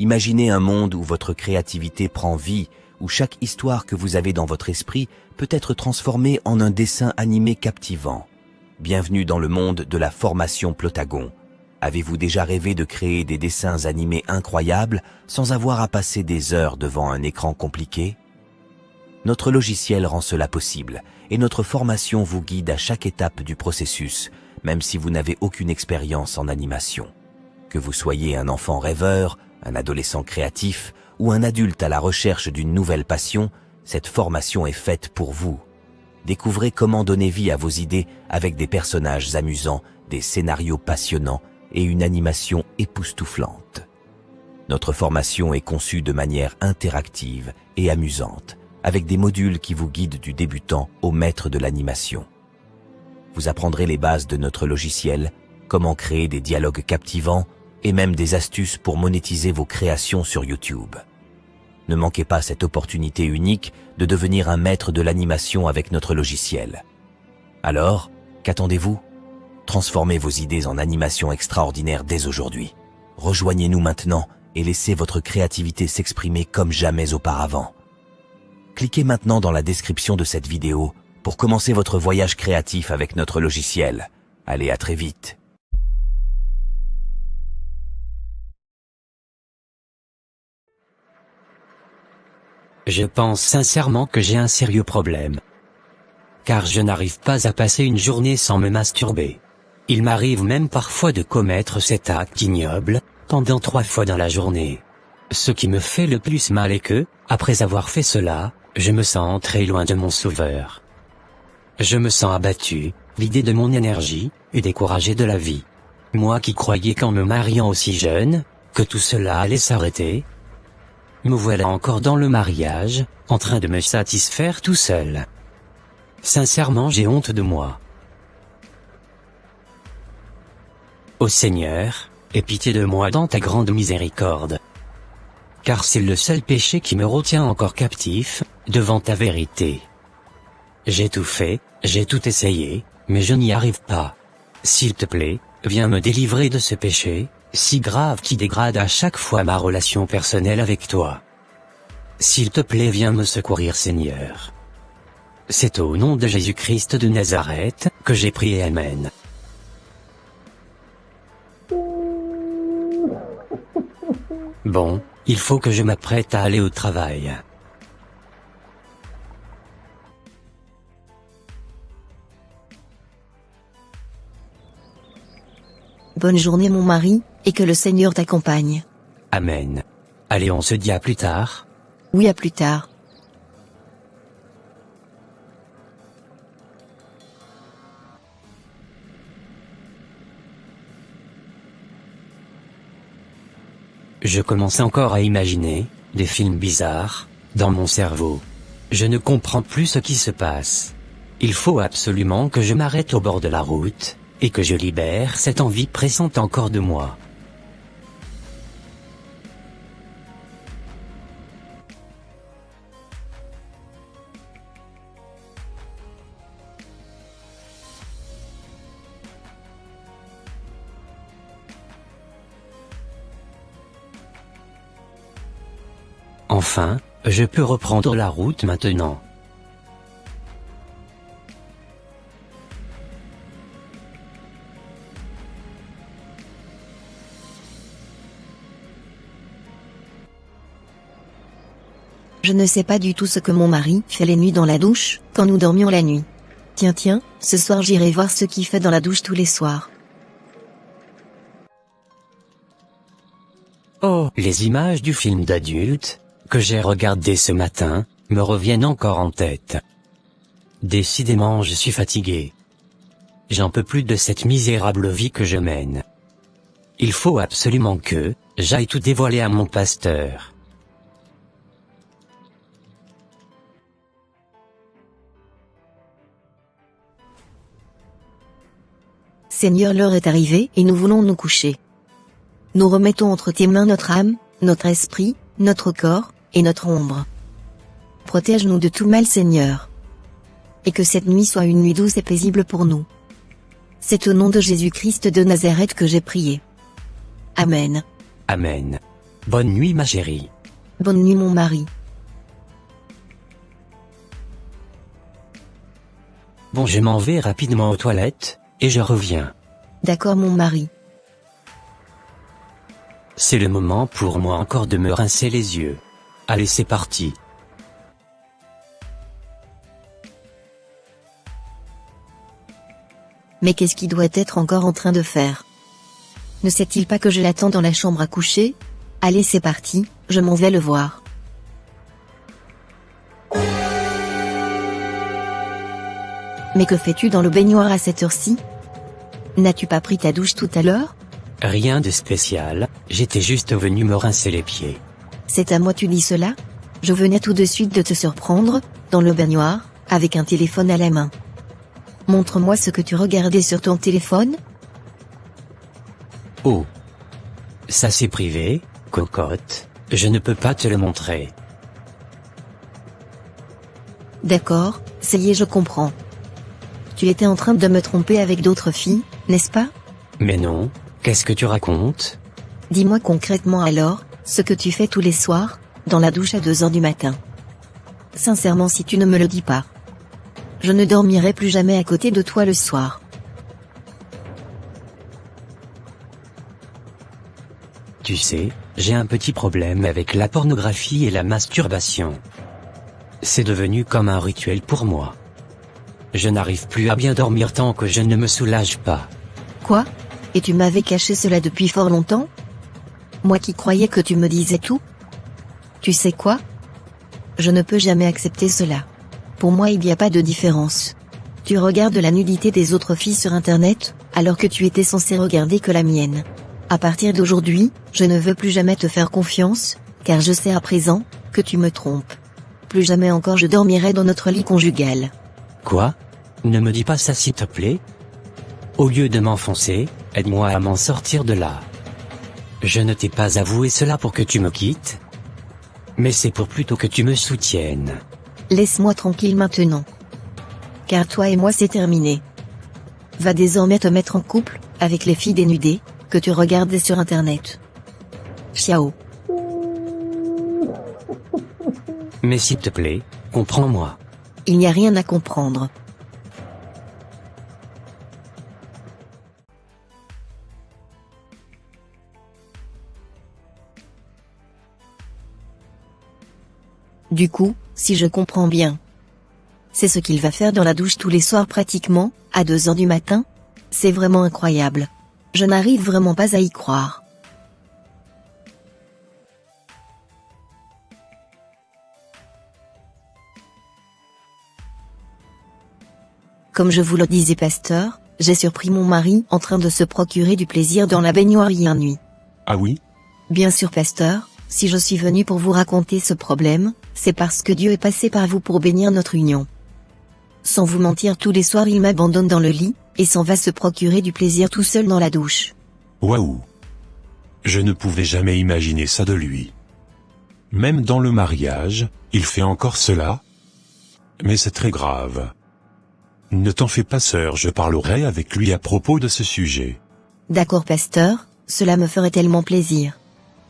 Imaginez un monde où votre créativité prend vie, où chaque histoire que vous avez dans votre esprit peut être transformée en un dessin animé captivant. Bienvenue dans le monde de la formation Plotagon. Avez-vous déjà rêvé de créer des dessins animés incroyables sans avoir à passer des heures devant un écran compliqué? Notre logiciel rend cela possible et notre formation vous guide à chaque étape du processus, même si vous n'avez aucune expérience en animation. Que vous soyez un enfant rêveur, un adolescent créatif ou un adulte à la recherche d'une nouvelle passion, cette formation est faite pour vous. Découvrez comment donner vie à vos idées avec des personnages amusants, des scénarios passionnants et une animation époustouflante. Notre formation est conçue de manière interactive et amusante, avec des modules qui vous guident du débutant au maître de l'animation. Vous apprendrez les bases de notre logiciel, comment créer des dialogues captivants et même des astuces pour monétiser vos créations sur YouTube. Ne manquez pas cette opportunité unique de devenir un maître de l'animation avec notre logiciel. Alors, qu'attendez-vous? Transformez vos idées en animation extraordinaire dès aujourd'hui. Rejoignez-nous maintenant et laissez votre créativité s'exprimer comme jamais auparavant. Cliquez maintenant dans la description de cette vidéo pour commencer votre voyage créatif avec notre logiciel. Allez, à très vite. Je pense sincèrement que j'ai un sérieux problème. Car je n'arrive pas à passer une journée sans me masturber. Il m'arrive même parfois de commettre cet acte ignoble, pendant 3 fois dans la journée. Ce qui me fait le plus mal est que, après avoir fait cela, je me sens très loin de mon sauveur. Je me sens abattu, vidé de mon énergie, et découragé de la vie. Moi qui croyais qu'en me mariant aussi jeune, que tout cela allait s'arrêter. Me voilà encore dans le mariage, en train de me satisfaire tout seul. Sincèrement, j'ai honte de moi. Ô Seigneur, aie pitié de moi dans ta grande miséricorde. Car c'est le seul péché qui me retient encore captif, devant ta vérité. J'ai tout fait, j'ai tout essayé, mais je n'y arrive pas. S'il te plaît, viens me délivrer de ce péché, si grave qui dégrade à chaque fois ma relation personnelle avec toi. S'il te plaît, viens me secourir, Seigneur. C'est au nom de Jésus-Christ de Nazareth que j'ai prié, Amen. Bon, il faut que je m'apprête à aller au travail. Bonne journée mon mari, et que le Seigneur t'accompagne. Amen. Allez, on se dit à plus tard. Oui, à plus tard. Je commence encore à imaginer des films bizarres dans mon cerveau. Je ne comprends plus ce qui se passe. Il faut absolument que je m'arrête au bord de la route, et que je libère cette envie pressante encore de moi. Enfin, je peux reprendre la route maintenant. Je ne sais pas du tout ce que mon mari fait les nuits dans la douche, quand nous dormions la nuit. Tiens, ce soir j'irai voir ce qu'il fait dans la douche tous les soirs. Oh, les images du film d'adulte que j'ai regardé ce matin me reviennent encore en tête. Décidément, je suis fatigué. J'en peux plus de cette misérable vie que je mène. Il faut absolument que j'aille tout dévoiler à mon pasteur. Seigneur, l'heure est arrivée et nous voulons nous coucher. Nous remettons entre tes mains notre âme, notre esprit, notre corps, et notre ombre. Protège-nous de tout mal, Seigneur. Et que cette nuit soit une nuit douce et paisible pour nous. C'est au nom de Jésus-Christ de Nazareth que j'ai prié. Amen. Amen. Bonne nuit ma chérie. Bonne nuit mon mari. Bon, je m'en vais rapidement aux toilettes, et je reviens. D'accord mon mari. C'est le moment pour moi encore de me rincer les yeux. Allez, c'est parti. Mais qu'est-ce qu'il doit être encore en train de faire? Ne sait-il pas que je l'attends dans la chambre à coucher? Allez, c'est parti, je m'en vais le voir. Mais que fais-tu dans le baignoire à cette heure-ci? N'as-tu pas pris ta douche tout à l'heure? Rien de spécial, j'étais juste venu me rincer les pieds. C'est à moi tu dis cela? Je venais tout de suite de te surprendre, dans le baignoire, avec un téléphone à la main. Montre-moi ce que tu regardais sur ton téléphone. Oh. Ça c'est privé, cocotte, je ne peux pas te le montrer. D'accord, ça y est je comprends. Tu étais en train de me tromper avec d'autres filles, n'est-ce pas? Mais non, qu'est-ce que tu racontes? Dis-moi concrètement alors, ce que tu fais tous les soirs, dans la douche à 2 heures du matin. Sincèrement si tu ne me le dis pas, je ne dormirai plus jamais à côté de toi le soir. Tu sais, j'ai un petit problème avec la pornographie et la masturbation. C'est devenu comme un rituel pour moi. Je n'arrive plus à bien dormir tant que je ne me soulage pas. Quoi? Et tu m'avais caché cela depuis fort longtemps? Moi qui croyais que tu me disais tout? Tu sais quoi? Je ne peux jamais accepter cela. Pour moi il n'y a pas de différence. Tu regardes la nudité des autres filles sur internet, alors que tu étais censé regarder que la mienne. À partir d'aujourd'hui, je ne veux plus jamais te faire confiance, car je sais à présent, que tu me trompes. Plus jamais encore je dormirai dans notre lit conjugal. Quoi? Ne me dis pas ça s'il te plaît. Au lieu de m'enfoncer, aide-moi à m'en sortir de là. Je ne t'ai pas avoué cela pour que tu me quittes. Mais c'est pour plutôt que tu me soutiennes. Laisse-moi tranquille maintenant. Car toi et moi c'est terminé. Va désormais te mettre en couple, avec les filles dénudées, que tu regardes sur internet. Ciao. Mais s'il te plaît, comprends-moi. Il n'y a rien à comprendre. Du coup, si je comprends bien, c'est ce qu'il va faire dans la douche tous les soirs pratiquement, à 2 heures du matin? C'est vraiment incroyable. Je n'arrive vraiment pas à y croire. Comme je vous le disais pasteur, j'ai surpris mon mari en train de se procurer du plaisir dans la baignoire hier nuit. Ah oui? Bien sûr pasteur, si je suis venu pour vous raconter ce problème, c'est parce que Dieu est passé par vous pour bénir notre union. Sans vous mentir tous les soirs il m'abandonne dans le lit, et s'en va se procurer du plaisir tout seul dans la douche. Waouh! Je ne pouvais jamais imaginer ça de lui. Même dans le mariage, il fait encore cela? Mais c'est très grave. Ne t'en fais pas sœur, je parlerai avec lui à propos de ce sujet. D'accord pasteur, cela me ferait tellement plaisir.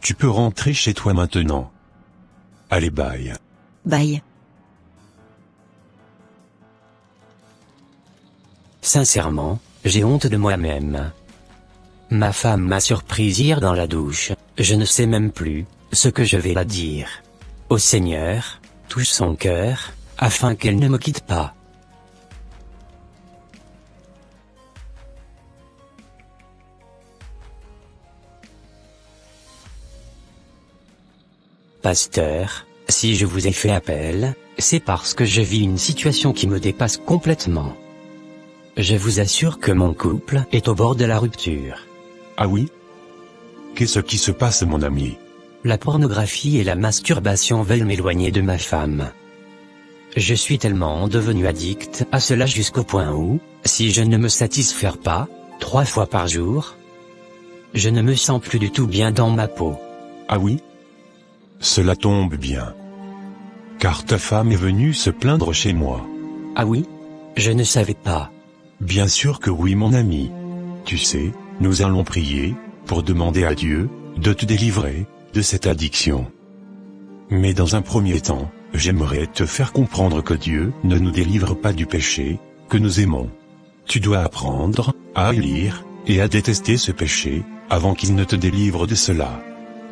Tu peux rentrer chez toi maintenant. Allez bye. Bye. Sincèrement, j'ai honte de moi-même. Ma femme m'a surprise hier dans la douche, je ne sais même plus ce que je vais la dire. Ô Seigneur, touche son cœur, afin qu'elle ne me quitte pas. Pasteur, si je vous ai fait appel, c'est parce que je vis une situation qui me dépasse complètement. Je vous assure que mon couple est au bord de la rupture. Ah oui? Qu'est-ce qui se passe mon ami? La pornographie et la masturbation veulent m'éloigner de ma femme. Je suis tellement devenu addict à cela jusqu'au point où, si je ne me satisfais pas, 3 fois par jour, je ne me sens plus du tout bien dans ma peau. Ah oui? Cela tombe bien. Car ta femme est venue se plaindre chez moi. Ah oui? Je ne savais pas. Bien sûr que oui mon ami. Tu sais, nous allons prier, pour demander à Dieu, de te délivrer, de cette addiction. Mais dans un premier temps, j'aimerais te faire comprendre que Dieu ne nous délivre pas du péché que nous aimons. Tu dois apprendre à haïr et à détester ce péché avant qu'il ne te délivre de cela.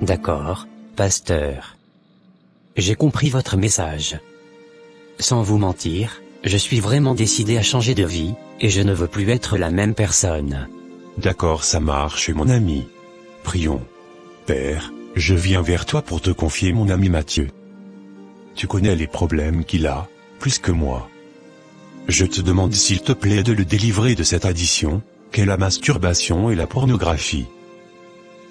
D'accord, pasteur. J'ai compris votre message. Sans vous mentir, je suis vraiment décidé à changer de vie, et je ne veux plus être la même personne. D'accord, ça marche mon ami. Prions. Père, je viens vers toi pour te confier mon ami Mathieu. Tu connais les problèmes qu'il a, plus que moi. Je te demande s'il te plaît de le délivrer de cette addiction, qu'est la masturbation et la pornographie.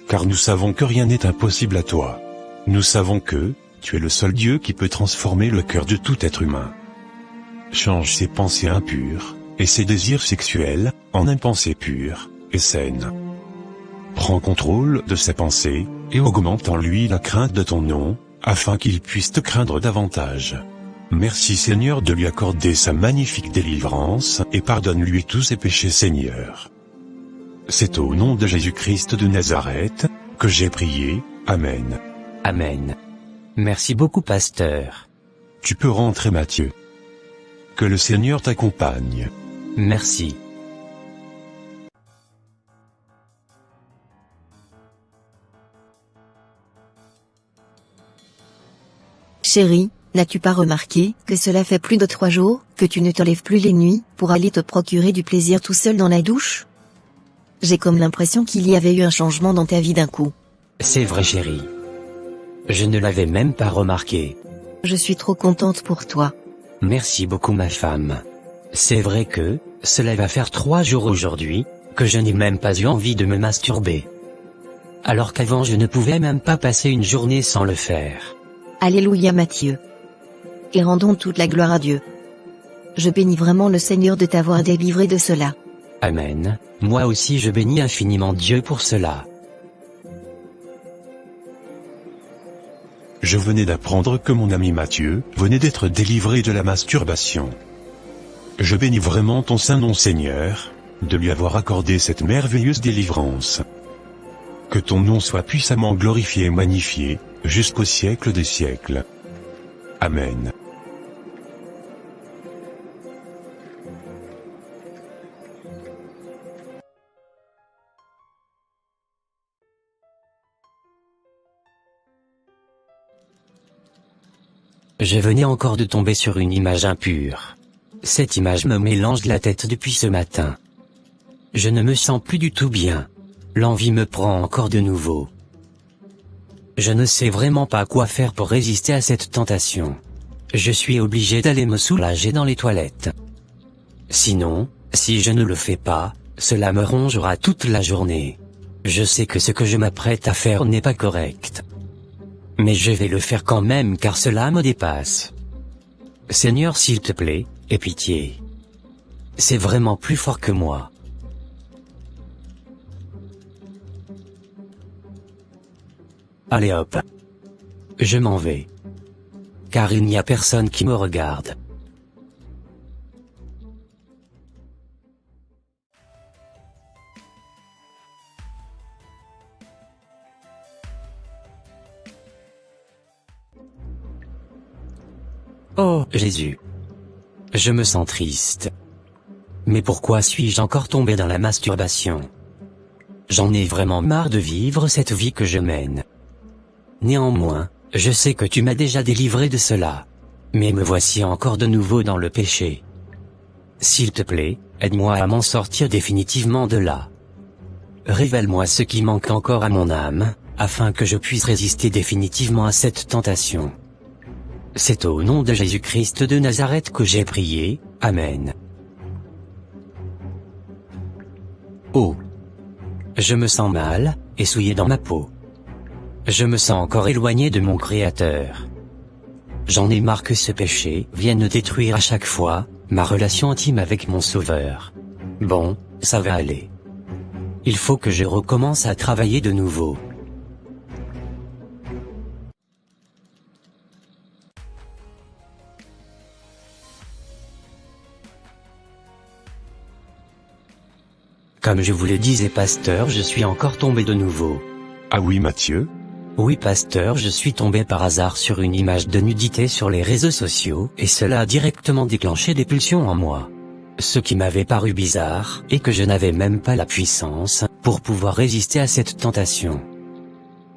Car nous savons que rien n'est impossible à toi. Nous savons que, tu es le seul Dieu qui peut transformer le cœur de tout être humain. Change ses pensées impures, et ses désirs sexuels, en une pensée pure et saine. Prends contrôle de ses pensées, et augmente en lui la crainte de ton nom, afin qu'il puisse te craindre davantage. Merci Seigneur de lui accorder sa magnifique délivrance, et pardonne-lui tous ses péchés Seigneur. C'est au nom de Jésus-Christ de Nazareth, que j'ai prié, Amen. Amen. Merci beaucoup pasteur. Tu peux rentrer Mathieu. Que le Seigneur t'accompagne. Merci. Chérie, n'as-tu pas remarqué que cela fait plus de 3 jours que tu ne te lèves plus les nuits pour aller te procurer du plaisir tout seul dans la douche? J'ai comme l'impression qu'il y avait eu un changement dans ta vie d'un coup. C'est vrai chérie. Je ne l'avais même pas remarqué. Je suis trop contente pour toi. Merci beaucoup ma femme. C'est vrai que, cela va faire 3 jours aujourd'hui, que je n'ai même pas eu envie de me masturber. Alors qu'avant je ne pouvais même pas passer une journée sans le faire. Alléluia Matthieu. Et rendons toute la gloire à Dieu. Je bénis vraiment le Seigneur de t'avoir délivré de cela. Amen. Moi aussi je bénis infiniment Dieu pour cela. Je venais d'apprendre que mon ami Mathieu venait d'être délivré de la masturbation. Je bénis vraiment ton saint nom Seigneur, de lui avoir accordé cette merveilleuse délivrance. Que ton nom soit puissamment glorifié et magnifié, jusqu'au siècle des siècles. Amen. Je venais encore de tomber sur une image impure. Cette image me mélange la tête depuis ce matin. Je ne me sens plus du tout bien. L'envie me prend encore de nouveau. Je ne sais vraiment pas quoi faire pour résister à cette tentation. Je suis obligé d'aller me soulager dans les toilettes. Sinon, si je ne le fais pas, cela me rongera toute la journée. Je sais que ce que je m'apprête à faire n'est pas correct. Mais je vais le faire quand même car cela me dépasse. Seigneur s'il te plaît, aie pitié. C'est vraiment plus fort que moi. Allez hop. Je m'en vais. Car il n'y a personne qui me regarde. Oh, Jésus. Je me sens triste. Mais pourquoi suis-je encore tombé dans la masturbation? J'en ai vraiment marre de vivre cette vie que je mène. Néanmoins, je sais que tu m'as déjà délivré de cela. Mais me voici encore de nouveau dans le péché. S'il te plaît, aide-moi à m'en sortir définitivement de là. Révèle-moi ce qui manque encore à mon âme, afin que je puisse résister définitivement à cette tentation. C'est au nom de Jésus-Christ de Nazareth que j'ai prié, Amen. Oh. Je me sens mal, et souillé dans ma peau. Je me sens encore éloigné de mon Créateur. J'en ai marre que ce péché vienne détruire à chaque fois ma relation intime avec mon Sauveur. Bon, ça va aller. Il faut que je recommence à travailler de nouveau. Comme je vous le disais pasteur, je suis encore tombé de nouveau. Ah oui Mathieu? Oui pasteur, je suis tombé par hasard sur une image de nudité sur les réseaux sociaux et cela a directement déclenché des pulsions en moi. Ce qui m'avait paru bizarre est que je n'avais même pas la puissance pour pouvoir résister à cette tentation.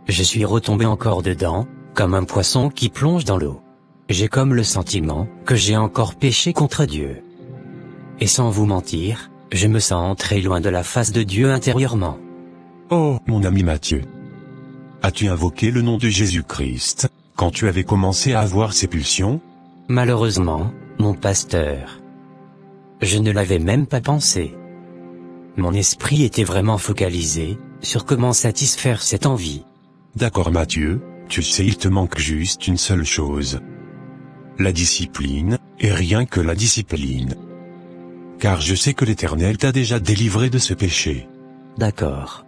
Je suis retombé encore dedans, comme un poisson qui plonge dans l'eau. J'ai comme le sentiment que j'ai encore péché contre Dieu. Et sans vous mentir, je me sens très loin de la face de Dieu intérieurement. Oh, mon ami Mathieu. As-tu invoqué le nom de Jésus-Christ, quand tu avais commencé à avoir ces pulsions? Malheureusement, mon pasteur. Je ne l'avais même pas pensé. Mon esprit était vraiment focalisé sur comment satisfaire cette envie. D'accord Mathieu, tu sais il te manque juste une seule chose. La discipline, et rien que la discipline. Car je sais que l'Éternel t'a déjà délivré de ce péché. D'accord.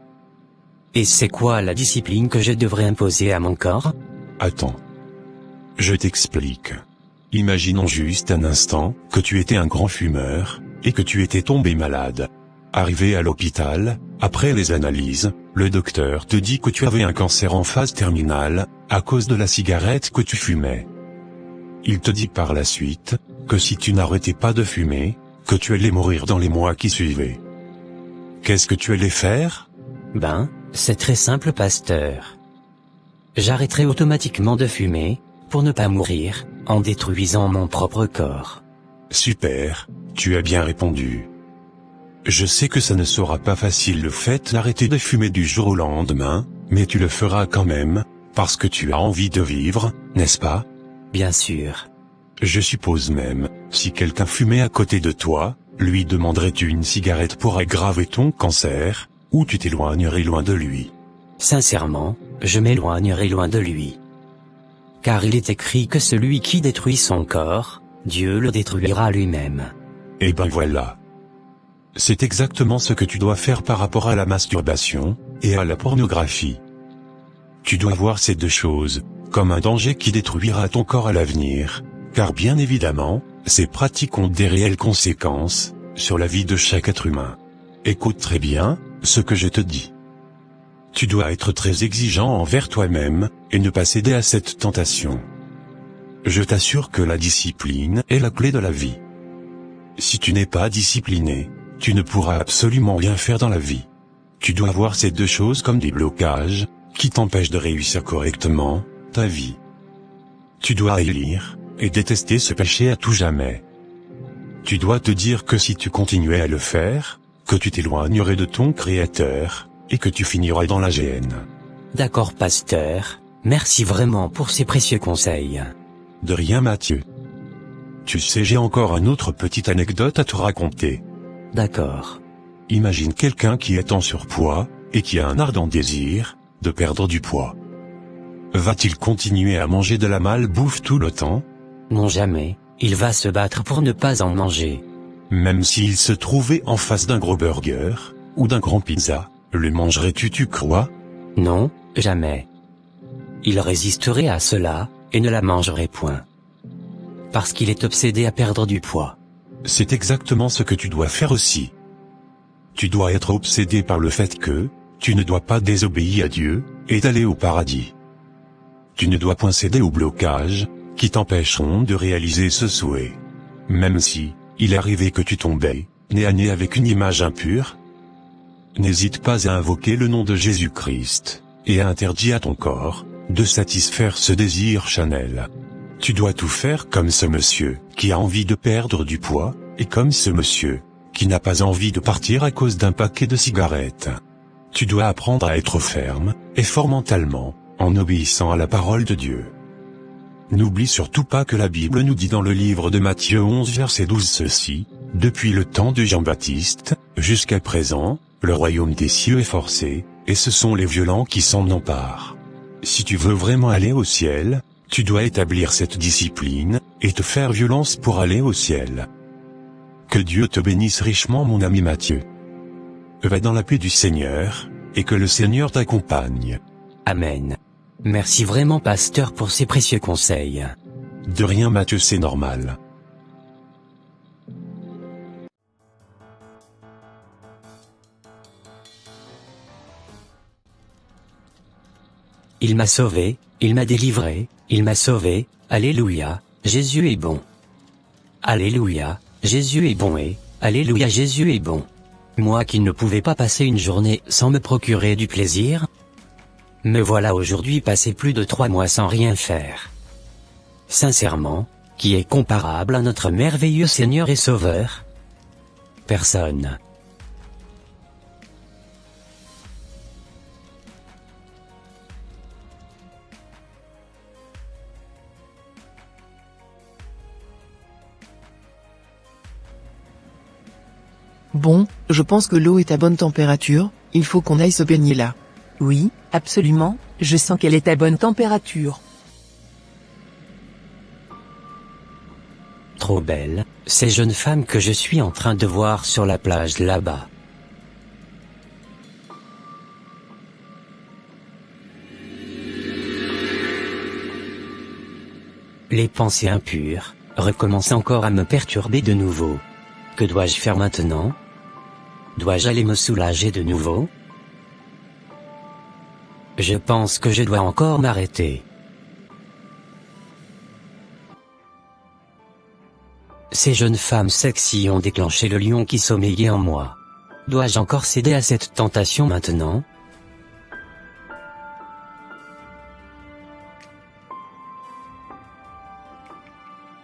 Et c'est quoi la discipline que je devrais imposer à mon corps? Attends. Je t'explique. Imaginons juste un instant que tu étais un grand fumeur, et que tu étais tombé malade. Arrivé à l'hôpital, après les analyses, le docteur te dit que tu avais un cancer en phase terminale, à cause de la cigarette que tu fumais. Il te dit par la suite, que si tu n'arrêtais pas de fumer, que tu allais mourir dans les mois qui suivaient. Qu'est-ce que tu allais faire? Ben, c'est très simple pasteur. J'arrêterai automatiquement de fumer, pour ne pas mourir, en détruisant mon propre corps. Super, tu as bien répondu. Je sais que ça ne sera pas facile le fait d'arrêter de fumer du jour au lendemain, mais tu le feras quand même, parce que tu as envie de vivre, n'est-ce pas? Bien sûr. Je suppose même, si quelqu'un fumait à côté de toi, lui demanderais-tu une cigarette pour aggraver ton cancer, ou tu t'éloignerais loin de lui? Sincèrement, je m'éloignerai loin de lui. Car il est écrit que celui qui détruit son corps, Dieu le détruira lui-même. Eh ben voilà. C'est exactement ce que tu dois faire par rapport à la masturbation, et à la pornographie. Tu dois voir ces deux choses, comme un danger qui détruira ton corps à l'avenir, car bien évidemment, ces pratiques ont des réelles conséquences, sur la vie de chaque être humain. Écoute très bien, ce que je te dis. Tu dois être très exigeant envers toi-même, et ne pas céder à cette tentation. Je t'assure que la discipline est la clé de la vie. Si tu n'es pas discipliné, tu ne pourras absolument rien faire dans la vie. Tu dois voir ces deux choses comme des blocages, qui t'empêchent de réussir correctement, ta vie. Tu dois haïr, et détester ce péché à tout jamais. Tu dois te dire que si tu continuais à le faire, que tu t'éloignerais de ton Créateur, et que tu finirais dans la géhenne. D'accord pasteur, merci vraiment pour ces précieux conseils. De rien Mathieu. Tu sais j'ai encore une autre petite anecdote à te raconter. D'accord. Imagine quelqu'un qui est en surpoids, et qui a un ardent désir, de perdre du poids. Va-t-il continuer à manger de la malbouffe tout le temps? Non jamais, il va se battre pour ne pas en manger. Même s'il se trouvait en face d'un gros burger, ou d'un grand pizza, le mangerais-tu tu crois? Non, jamais. Il résisterait à cela, et ne la mangerait point. Parce qu'il est obsédé à perdre du poids. C'est exactement ce que tu dois faire aussi. Tu dois être obsédé par le fait que, tu ne dois pas désobéir à Dieu, et d'aller au paradis. Tu ne dois point céder aux blocages, qui t'empêcheront de réaliser ce souhait. Même si, il arrivait que tu tombais, nez à nez avec une image impure. N'hésite pas à invoquer le nom de Jésus-Christ, et à interdire à ton corps, de satisfaire ce désir charnel. Tu dois tout faire comme ce monsieur, qui a envie de perdre du poids, et comme ce monsieur, qui n'a pas envie de partir à cause d'un paquet de cigarettes. Tu dois apprendre à être ferme, et fort mentalement, en obéissant à la parole de Dieu. N'oublie surtout pas que la Bible nous dit dans le livre de Matthieu 11 verset 12 ceci, « Depuis le temps de Jean-Baptiste, jusqu'à présent, le royaume des cieux est forcé, et ce sont les violents qui s'en emparent. » Si tu veux vraiment aller au ciel, tu dois établir cette discipline, et te faire violence pour aller au ciel. Que Dieu te bénisse richement mon ami Mathieu. Va dans la paix du Seigneur, et que le Seigneur t'accompagne. Amen. Merci vraiment pasteur pour ces précieux conseils. De rien Mathieu, c'est normal. Il m'a sauvé, il m'a délivré, il m'a sauvé, alléluia, Jésus est bon. Alléluia, Jésus est bon et, alléluia Jésus est bon. Moi qui ne pouvais pas passer une journée sans me procurer du plaisir, me voilà aujourd'hui passé plus de 3 mois sans rien faire. Sincèrement, qui est comparable à notre merveilleux Seigneur et Sauveur? Personne. Bon, je pense que l'eau est à bonne température, il faut qu'on aille se baigner là. Oui, absolument, je sens qu'elle est à bonne température. Trop belle, ces jeunes femmes que je suis en train de voir sur la plage là-bas. Les pensées impures recommencent encore à me perturber de nouveau. Que dois-je faire maintenant? Dois-je aller me soulager de nouveau? Je pense que je dois encore m'arrêter. Ces jeunes femmes sexy ont déclenché le lion qui sommeillait en moi. Dois-je encore céder à cette tentation maintenant?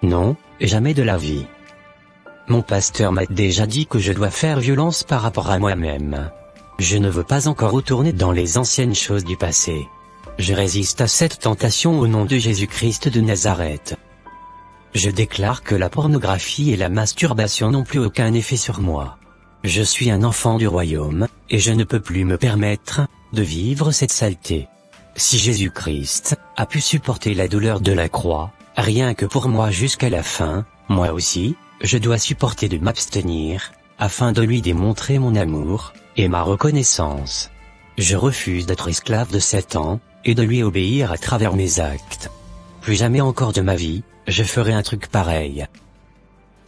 Non, jamais de la vie. Mon pasteur m'a déjà dit que je dois faire violence par rapport à moi-même. Je ne veux pas encore retourner dans les anciennes choses du passé. Je résiste à cette tentation au nom de Jésus-Christ de Nazareth. Je déclare que la pornographie et la masturbation n'ont plus aucun effet sur moi. Je suis un enfant du royaume, et je ne peux plus me permettre de vivre cette saleté. Si Jésus-Christ a pu supporter la douleur de la croix, rien que pour moi jusqu'à la fin, moi aussi, je dois supporter de m'abstenir, afin de lui démontrer mon amour, et ma reconnaissance. Je refuse d'être esclave de Satan, et de lui obéir à travers mes actes. Plus jamais encore de ma vie, je ferai un truc pareil.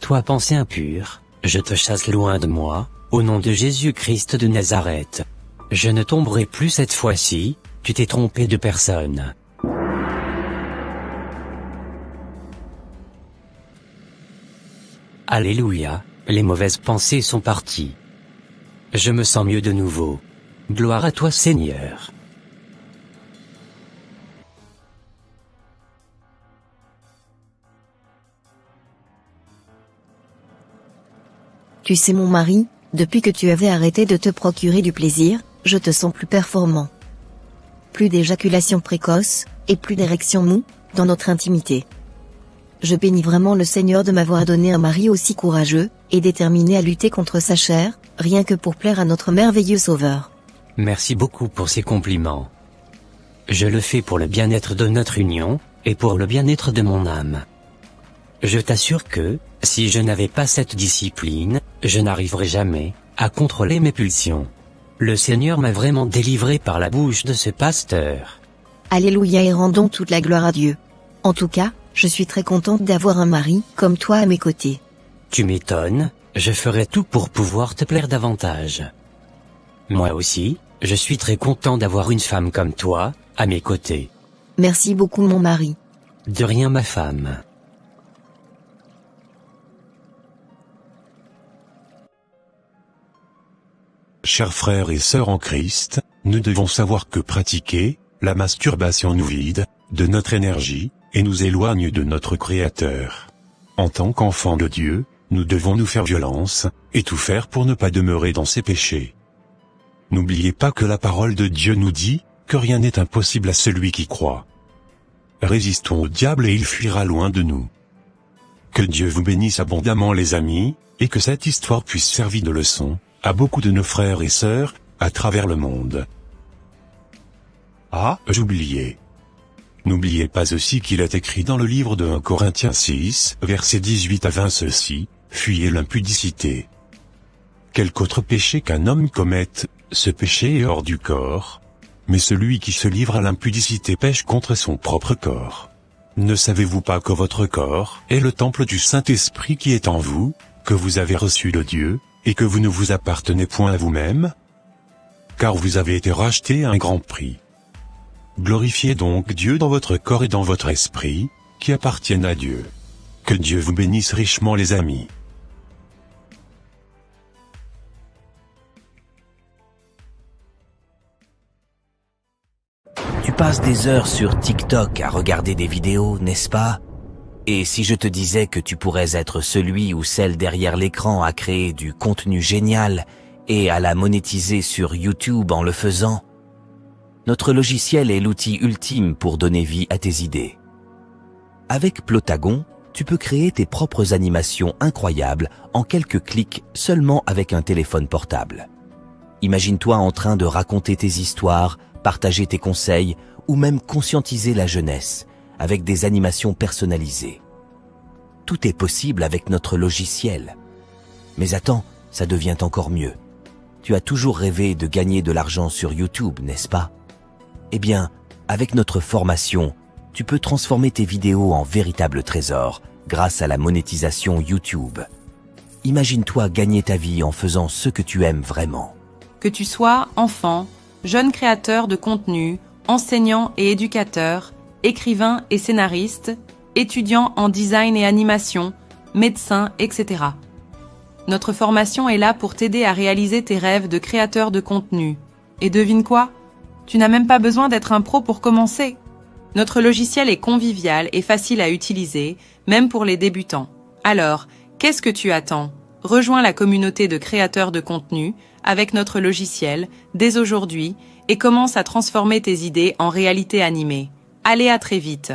Toi pensée impure, je te chasse loin de moi, au nom de Jésus-Christ de Nazareth. Je ne tomberai plus cette fois-ci, tu t'es trompé de personne. Alléluia, les mauvaises pensées sont parties. Je me sens mieux de nouveau. Gloire à toi Seigneur. Tu sais mon mari, depuis que tu avais arrêté de te procurer du plaisir, je te sens plus performant. Plus d'éjaculation précoce, et plus d'érection mou, dans notre intimité. Je bénis vraiment le Seigneur de m'avoir donné un mari aussi courageux, et déterminé à lutter contre sa chair, rien que pour plaire à notre merveilleux Sauveur. Merci beaucoup pour ces compliments. Je le fais pour le bien-être de notre union, et pour le bien-être de mon âme. Je t'assure que, si je n'avais pas cette discipline, je n'arriverais jamais à contrôler mes pulsions. Le Seigneur m'a vraiment délivré par la bouche de ce pasteur. Alléluia et rendons toute la gloire à Dieu. En tout cas, je suis très contente d'avoir un mari comme toi à mes côtés. Tu m'étonnes, je ferai tout pour pouvoir te plaire davantage. Moi aussi, je suis très content d'avoir une femme comme toi, à mes côtés. Merci beaucoup mon mari. De rien ma femme. Chers frères et sœurs en Christ, nous devons savoir que pratiquer la masturbation nous vide de notre énergie et nous éloigne de notre Créateur. En tant qu'enfants de Dieu, nous devons nous faire violence et tout faire pour ne pas demeurer dans ces péchés. N'oubliez pas que la parole de Dieu nous dit que rien n'est impossible à celui qui croit. Résistons au diable et il fuira loin de nous. Que Dieu vous bénisse abondamment les amis, et que cette histoire puisse servir de leçon à beaucoup de nos frères et sœurs, à travers le monde. Ah, j'oubliais. N'oubliez pas aussi qu'il est écrit dans le livre de 1 Corinthiens 6, versets 18 à 20 ceci, « Fuyez l'impudicité. Quelque autre péché qu'un homme commette, ce péché est hors du corps. Mais celui qui se livre à l'impudicité pêche contre son propre corps. Ne savez-vous pas que votre corps est le temple du Saint-Esprit qui est en vous, que vous avez reçu de Dieu, et que vous ne vous appartenez point à vous-même? Car vous avez été rachetés à un grand prix. Glorifiez donc Dieu dans votre corps et dans votre esprit, qui appartiennent à Dieu. Que Dieu vous bénisse richement les amis. Tu passes des heures sur TikTok à regarder des vidéos, n'est-ce pas? Et si je te disais que tu pourrais être celui ou celle derrière l'écran à créer du contenu génial et à la monétiser sur YouTube en le faisant? Notre logiciel est l'outil ultime pour donner vie à tes idées. Avec Plotagon, tu peux créer tes propres animations incroyables en quelques clics seulement avec un téléphone portable. Imagine-toi en train de raconter tes histoires, partager tes conseils ou même conscientiser la jeunesse avec des animations personnalisées. Tout est possible avec notre logiciel. Mais attends, ça devient encore mieux. Tu as toujours rêvé de gagner de l'argent sur YouTube, n'est-ce pas? Eh bien, avec notre formation, tu peux transformer tes vidéos en véritables trésors grâce à la monétisation YouTube. Imagine-toi gagner ta vie en faisant ce que tu aimes vraiment. Que tu sois enfant, jeune créateur de contenu, enseignant et éducateur, écrivain et scénariste, étudiant en design et animation, médecin, etc. Notre formation est là pour t'aider à réaliser tes rêves de créateur de contenu. Et devine quoi? Tu n'as même pas besoin d'être un pro pour commencer. Notre logiciel est convivial et facile à utiliser, même pour les débutants. Alors, qu'est-ce que tu attends? Rejoins la communauté de créateurs de contenu avec notre logiciel dès aujourd'hui et commence à transformer tes idées en réalité animée. Allez, à très vite.